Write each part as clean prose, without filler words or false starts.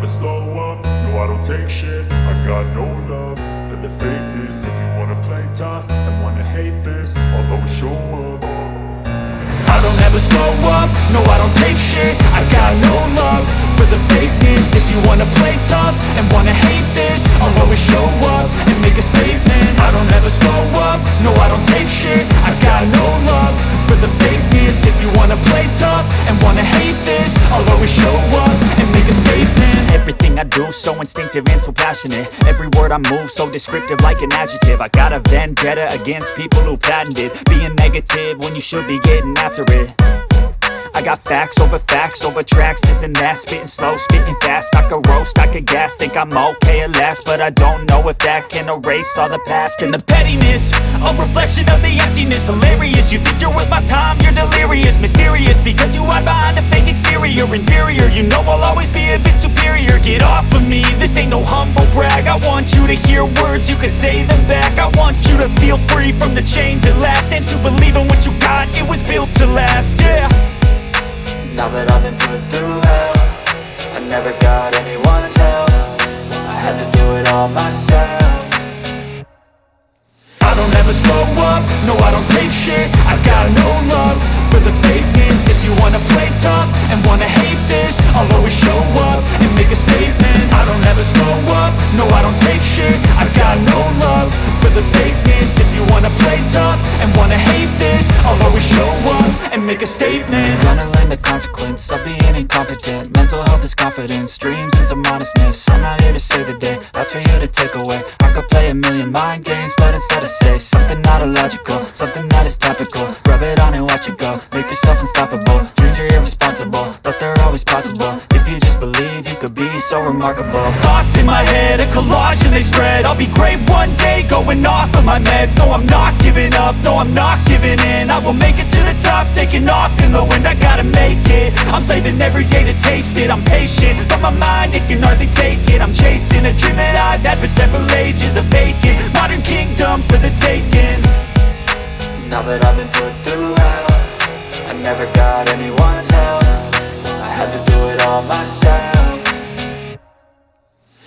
slow up, no I don't take shit. I got no love for the fakeness. If you wanna play tough and wanna hate this, I'll always show up. I don't ever slow up, no I don't take shit. I got no love for the fakeness. If you wanna play tough and wanna hate this, I'll always show up and make a statement. I don't ever slow up, no I don't take shit. I got no love for the fakeness. If you wanna play tough and wanna hate this, I'll always show up and make a statement. Everything I do so instinctive and so passionate. Every word I move so descriptive like an adjective. I got a vendetta against people who patented being negative when you should be getting after it. I got facts over tracks, this and that. Spitting slow, spitting fast. I could roast, I could gas. Think I'm okay at last, but I don't know if that can erase all the past. And the pettiness, a reflection of the emptiness. Hilarious, you think you're worth my time, you're delirious. Mysterious, because you hide behind a fake exterior. Inferior, you know I'll always be a bit superior. Get off of me, this ain't no humble brag. I want you to hear words, you can say them back. I want you to feel free from the chains at last, and to believe in what you got, it was built to last, yeah. Now that I've been put through hell, I never got anyone's help. I had to do it all myself. I don't ever slow up, no I don't take shit. I got no love for the fakeness. If you wanna play tough and wanna hate this, I'll always show up and make a statement. I don't ever slow up, no I don't take shit. I got no love for the fakeness. If you wanna play tough and wanna hate this, I'll always show up and make a statement. Gonna learn the consequence of being incompetent. Mental health is confidence, dreams and some honestness. I'm not here to save the day, that's for you to take away. I could play a million mind games, but instead I say something not illogical, something that is topical. Rub it on and watch it go, make yourself unstoppable. Dreams are irresponsible, but they're always possible. If you just believe, you could be so remarkable. Thoughts in my head, a collage and they spread. I'll be great one day, going off of my meds. No, I'm not giving up, no, I'm not giving in. I will make it to the top, taking off in the wind. I gotta make it, I'm saving every day to taste it. I'm patient, but my mind, it can hardly take it. I'm chasing a dream that I've had for several ages. A vacant, modern kingdom for the taking. Now that I've been put through hell, I never got anyone's help. I had to do it all myself.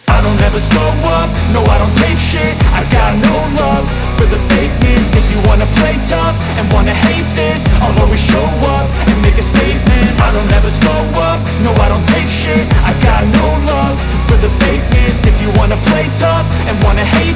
I don't ever slow up, no I don't take shit. I got no love for the fakeness. If you wanna play tough and wanna hate this, I'll always show up and make a statement. I don't ever slow up, no I don't take shit. I got no love for the fakeness. If you wanna play tough and wanna hate